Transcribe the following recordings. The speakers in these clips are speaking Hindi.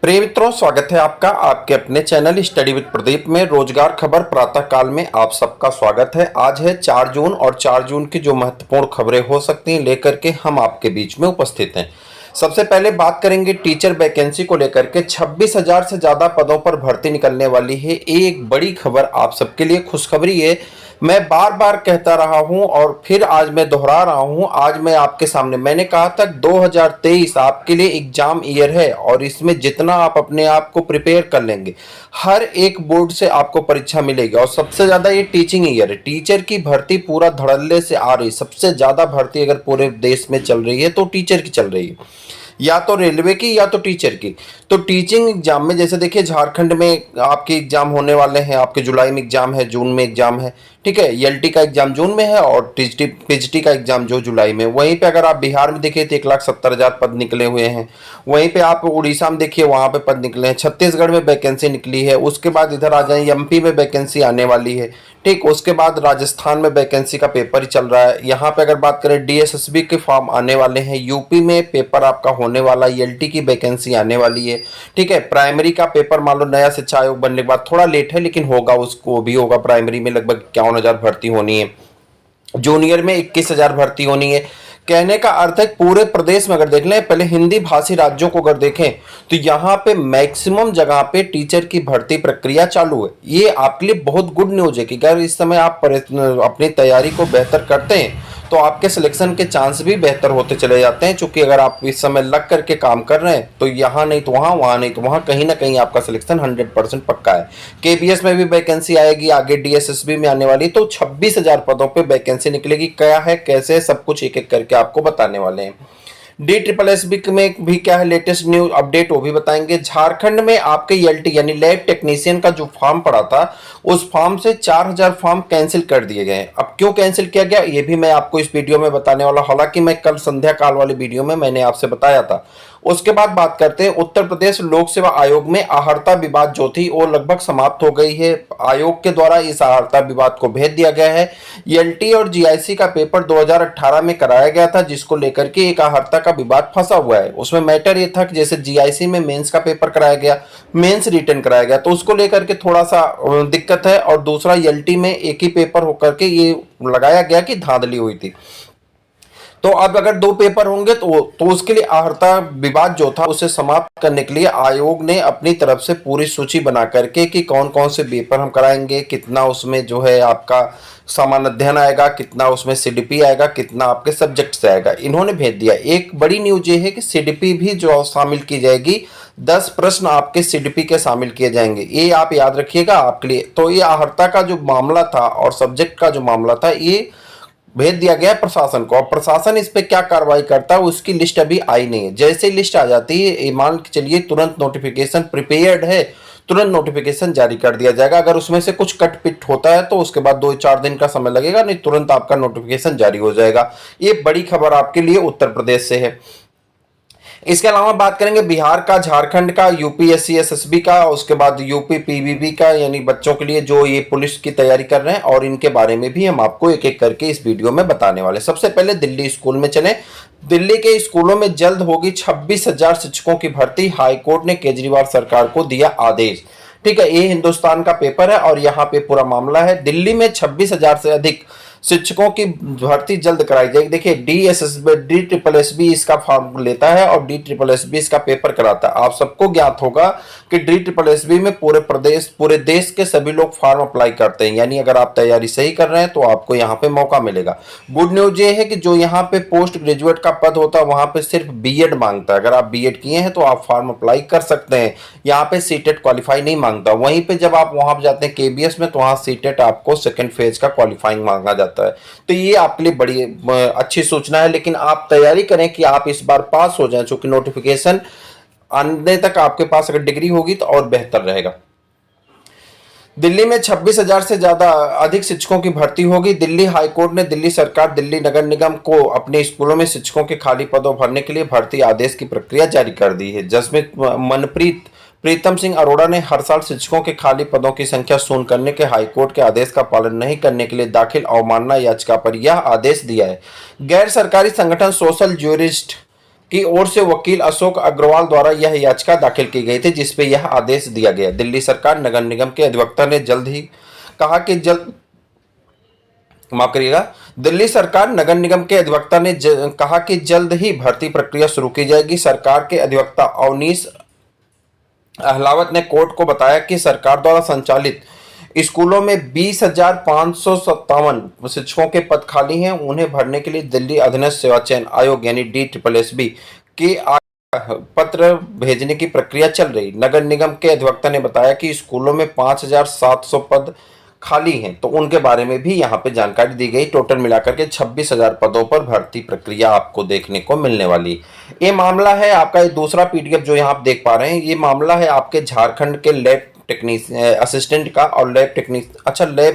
प्रिय मित्रों, स्वागत है आपका आपके अपने चैनल स्टडी विद प्रदीप में। रोजगार खबर प्रातः काल में आप सबका स्वागत है। आज है 4 जून और 4 जून की जो महत्वपूर्ण खबरें हो सकती हैं लेकर के हम आपके बीच में उपस्थित हैं। सबसे पहले बात करेंगे टीचर वैकेंसी को लेकर के। 26,000 से ज़्यादा पदों पर भर्ती निकलने वाली है। एक बड़ी खबर आप सबके लिए, खुशखबरी है। मैं बार बार कहता रहा हूं और फिर आज मैं दोहरा रहा हूं। आज मैं आपके सामने, मैंने कहा था 2023 आपके लिए एग्जाम ईयर है और इसमें जितना आप अपने आप को प्रिपेयर कर लेंगे, हर एक बोर्ड से आपको परीक्षा मिलेगी। और सबसे ज़्यादा ये टीचिंग ईयर है। टीचर की भर्ती पूरा धड़ल्ले से आ रही। सबसे ज़्यादा भर्ती अगर पूरे देश में चल रही है तो टीचर की चल रही है, या तो रेलवे की या तो टीचर की। तो टीचिंग एग्जाम में जैसे देखिए, झारखंड में आपके एग्जाम होने वाले हैं। आपके जुलाई में एग्जाम है, जून में एग्जाम है, ठीक है। एलटी का एग्जाम जून में है और टीजीटी पीजीटी का एग्जाम जो जुलाई में। वहीं पे अगर आप बिहार में देखिए तो 1,70,000 पद निकले हुए हैं। वहीं पे आप उड़ीसा में देखिए, वहां पे पद निकले हैं। छत्तीसगढ़ में वैकेंसी निकली है। उसके बाद इधर आ जाए, एमपी में वैकेंसी आने वाली है, ठीक। उसके बाद राजस्थान में वैकेंसी का पेपर ही चल रहा है। यहाँ पे अगर बात करें, डीएसएसबी के फॉर्म आने वाले हैं। यूपी में पेपर आपका होने वाला, एलटी की वैकेंसी आने वाली है, ठीक है। प्राइमरी का पेपर मान लो नया शिक्षा आयोग बनने के बाद थोड़ा लेट है, लेकिन होगा, उसको भी होगा। प्राइमरी में लगभग 51,000 भर्ती होनी है। जूनियर में 21,000 भर्ती होनी है। कहने का अर्थ है पूरे प्रदेश में अगर देख लें, पहले हिंदी भाषी राज्यों को अगर देखें तो यहाँ पे मैक्सिमम जगह पे टीचर की भर्ती प्रक्रिया चालू है। ये आपके लिए बहुत गुड न्यूज है कि अगर इस समय आप अपनी तैयारी को बेहतर करते हैं तो आपके सिलेक्शन के चांस भी बेहतर होते चले जाते हैं। चूंकि अगर आप इस समय लग करके काम कर रहे हैं तो यहाँ नहीं तो वहाँ, वहाँ नहीं तो वहाँ, कहीं ना कहीं आपका सिलेक्शन 100% पक्का है। केबीएस में भी वैकेंसी आएगी, आगे डीएसएसबी में आने वाली। तो 26,000 पदों पे वैकेंसी निकलेगी। क्या है, कैसे है, सब कुछ एक एक करके आपको बताने वाले हैं। DSSB में भी क्या है लेटेस्ट न्यूज अपडेट, वो भी बताएंगे। झारखंड में आपके एलटी यानी लैब टेक्नीशियन का जो फॉर्म पड़ा था, उस फॉर्म से 4,000 फॉर्म कैंसिल कर दिए गए। अब क्यों कैंसिल किया गया ये भी मैं आपको इस वीडियो में बताने वाला। हालांकि मैं कल संध्या काल वाले वीडियो में मैंने आपसे बताया था। उसके बाद बात करते हैं उत्तर प्रदेश लोक सेवा आयोग में अहर्ता विवाद जो थी वो लगभग समाप्त हो गई है। आयोग के द्वारा इस अहर्ता विवाद को भेज दिया गया है। एलटी और जीआईसी का पेपर 2018 में कराया गया था, जिसको लेकर के एक अहर्ता का विवाद फंसा हुआ है। उसमें मैटर ये था कि जैसे जीआईसी में मेंस का पेपर कराया गया, मेंस रिटर्न कराया गया, तो उसको लेकर के थोड़ा सा दिक्कत है। और दूसरा, एलटी में एक ही पेपर होकर के ये लगाया गया कि धांधली हुई थी। तो अब अगर 2 पेपर होंगे तो उसके लिए अहर्ता विवाद जो था उसे समाप्त करने के लिए आयोग ने अपनी तरफ से पूरी सूची बना करके कि कौन कौन से पेपर हम कराएंगे, कितना उसमें जो है आपका सामान्य अध्ययन आएगा, कितना उसमें सीडीपी आएगा, कितना आपके सब्जेक्ट से आएगा, इन्होंने भेज दिया। एक बड़ी न्यूज ये है कि सीडीपी भी जो शामिल की जाएगी, 10 प्रश्न आपके सीडीपी के शामिल किए जाएंगे। ये आप याद रखिएगा आपके लिए। तो ये अहर्ता का जो मामला था और सब्जेक्ट का जो मामला था, ये भेज दिया गया है प्रशासन को। और प्रशासन इस पे क्या कार्रवाई करता है उसकी लिस्ट अभी आई नहीं है। जैसे ही लिस्ट आ जाती है, मान के चलिए तुरंत नोटिफिकेशन प्रिपेयर्ड है, तुरंत नोटिफिकेशन जारी कर दिया जाएगा। अगर उसमें से कुछ कट पिट होता है तो उसके बाद 2-4 दिन का समय लगेगा, नहीं तुरंत आपका नोटिफिकेशन जारी हो जाएगा। ये बड़ी खबर आपके लिए उत्तर प्रदेश से है। इसके अलावा बात करेंगे बिहार का, झारखंड का, यूपीएससी एसएसबी का, उसके बाद यूपी पीवीबी का, यानी बच्चों के लिए जो ये पुलिस की तैयारी कर रहे हैं, और इनके बारे में भी हम आपको एक एक करके इस वीडियो में बताने वाले। सबसे पहले दिल्ली स्कूल में चले। दिल्ली के स्कूलों में जल्द होगी 26,000 शिक्षकों की भर्ती। हाईकोर्ट ने केजरीवाल सरकार को दिया आदेश, ठीक है। ये हिंदुस्तान का पेपर है और यहाँ पे पूरा मामला है। दिल्ली में 26,000 से अधिक शिक्षकों की भर्ती जल्द कराई जाएगी। देखिए, DSSB इसका फॉर्म लेता है और DSSB इसका पेपर कराता है। आप सबको ज्ञात होगा कि DSSB में पूरे देश के सभी लोग फॉर्म अप्लाई करते हैं। यानी अगर आप तैयारी सही कर रहे हैं तो आपको यहाँ पे मौका मिलेगा। गुड न्यूज ये है कि जो यहाँ पे पोस्ट ग्रेजुएट का पद होता है वहां पे सिर्फ बीएड मांगता है। अगर आप बीएड किए हैं तो आप फॉर्म अप्लाई कर सकते हैं। यहाँ पे सीटेट क्वालिफाई नहीं मांगता। वहीं पे जब आप वहां जाते हैं केबीएस में तो वहां सीटेट आपको सेकेंड फेज का क्वालिफाइंग मांगा जाता है। तो ये आपके लिए बड़ी अच्छी सूचना है। लेकिन आप तैयारी करें कि आप इस बार पास हो जाएं, क्योंकि नोटिफिकेशन आने तक आपके पास अगर डिग्री होगी तो और बेहतर रहेगा। दिल्ली में 26,000 से ज्यादा अधिक शिक्षकों की भर्ती होगी। दिल्ली हाईकोर्ट ने दिल्ली सरकार, दिल्ली नगर निगम को अपने स्कूलों में शिक्षकों के खाली पदों भरने के लिए भर्ती आदेश की प्रक्रिया जारी कर दी है। जिसमें प्रीतम सिंह अरोड़ा ने हर साल शिक्षकों के खाली पदों की संख्या शून्य करने के हाईकोर्ट के आदेश का पालन नहीं करने के लिए दाखिल अवमानना याचिका पर यह आदेश दिया है। गैर सरकारी संगठन सोशल ज्यूरिस्ट की ओर से वकील अशोक अग्रवाल द्वारा यह याचिका दाखिल की गई थी, जिसपे यह आदेश दिया गया। दिल्ली सरकार नगर निगम के अधिवक्ता ने जल्द ही कहा कि माफ करिएगा, दिल्ली सरकार नगर निगम के अधिवक्ता ने कहा कि जल्द ही भर्ती प्रक्रिया शुरू की जाएगी। सरकार के अधिवक्ता अवनीश अहलावत ने कोर्ट को बताया कि सरकार द्वारा संचालित स्कूलों में 20,557 शिक्षकों के पद खाली हैं। उन्हें भरने के लिए दिल्ली अधीनस्थ सेवा चयन आयोग यानी DSSB के पत्र भेजने की प्रक्रिया चल रही। नगर निगम के अधिवक्ता ने बताया कि स्कूलों में 5,700 पद खाली हैं, तो उनके बारे में भी यहाँ पे जानकारी दी गई। टोटल मिलाकर के 26,000 पदों पर भर्ती प्रक्रिया आपको देखने को मिलने वाली। ये मामला है आपका, ये दूसरा PDF जो यहाँ आप देख पा रहे हैं, ये मामला है आपके झारखंड के लैब असिस्टेंट का और लैब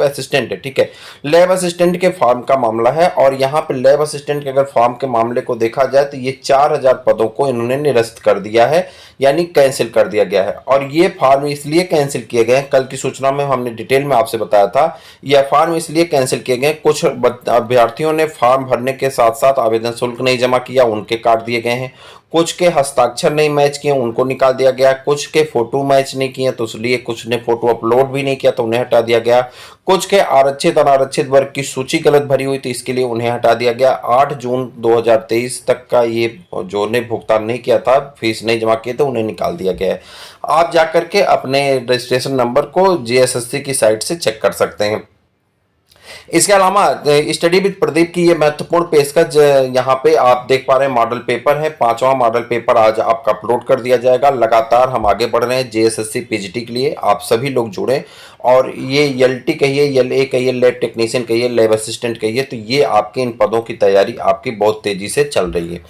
असिस्टेंट है, ठीक है, लैब असिस्टेंट के फॉर्म का मामला है। और यहाँ पे लैब असिस्टेंट के अगर फॉर्म के मामले को देखा जाए तो ये 4,000 पदों को इन्होंने निरस्त कर दिया है, यानी कैंसिल कर दिया गया है। और ये फॉर्म इसलिए कैंसिल किए गए, कल की सूचना में हमने डिटेल में आपसे बताया था, यह फॉर्म इसलिए कैंसिल किए गए, कुछ अभ्यर्थियों ने फॉर्म भरने के साथ साथ आवेदन शुल्क नहीं जमा किया, उनके काट दिए गए हैं। कुछ के हस्ताक्षर नहीं मैच किए, उनको निकाल दिया गया। कुछ के फोटो मैच नहीं किए तो इसलिए कुछ ने फोटो अपलोड भी नहीं किया तो उन्हें हटा दिया गया। कुछ के आरक्षित अनारक्षित वर्ग की सूची गलत भरी हुई थी, इसके लिए उन्हें हटा दिया गया। 8 जून 2023 तक का ये जो ने भुगतान नहीं किया था, फीस नहीं जमा किए थे, उन्हें निकाल दिया गया है। आप जाकर के अपने रजिस्ट्रेशन नंबर को JSSC की साइट से चेक कर सकते हैं। इसके अलावा स्टडी विद प्रदीप की ये महत्वपूर्ण पेशकश यहाँ पे आप देख पा रहे हैं, मॉडल पेपर है, 5वां मॉडल पेपर आज आपका अपलोड कर दिया जाएगा। लगातार हम आगे बढ़ रहे हैं JSSC PGT के लिए, आप सभी लोग जुड़े। और ये LT कहिए, LA कहिए, लैब टेक्नीशियन कहिए, लैब असिस्टेंट कहिए, तो ये आपके इन पदों की तैयारी आपकी बहुत तेजी से चल रही है।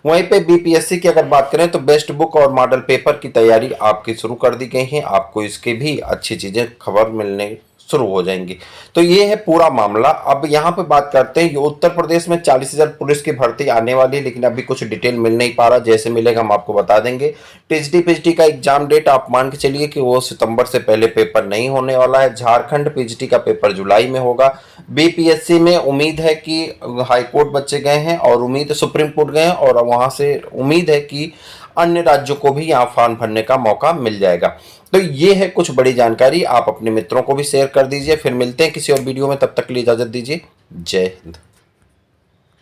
वहीं पे BPSC की अगर बात करें तो बेस्ट बुक और मॉडल पेपर की तैयारी आपकी शुरू कर दी गई है, आपको इसके भी अच्छी चीजें खबर मिलने शुरू हो जाएंगी। तो ये है पूरा मामला। अब यहाँ पे बात करते हैं, उत्तर प्रदेश में 40,000 पुलिस की भर्ती आने वाली है, लेकिन अभी कुछ डिटेल मिल नहीं पा रहा, जैसे मिलेगा हम आपको बता देंगे। TGT PGT का एग्जाम डेट आप मान के चलिए कि वो सितंबर से पहले पेपर नहीं होने वाला है। झारखंड PGT का पेपर जुलाई में होगा। BPSC में उम्मीद है कि हाईकोर्ट बच्चे गए हैं और उम्मीद सुप्रीम कोर्ट गए हैं, और वहां से उम्मीद है कि अन्य राज्यों को भी यहाँ फॉर्म भरने का मौका मिल जाएगा। तो ये है कुछ बड़ी जानकारी, आप अपने मित्रों को भी शेयर कर दीजिए। फिर मिलते हैं किसी और वीडियो में, तब तक के लिए इजाजत दीजिए। जय हिंद।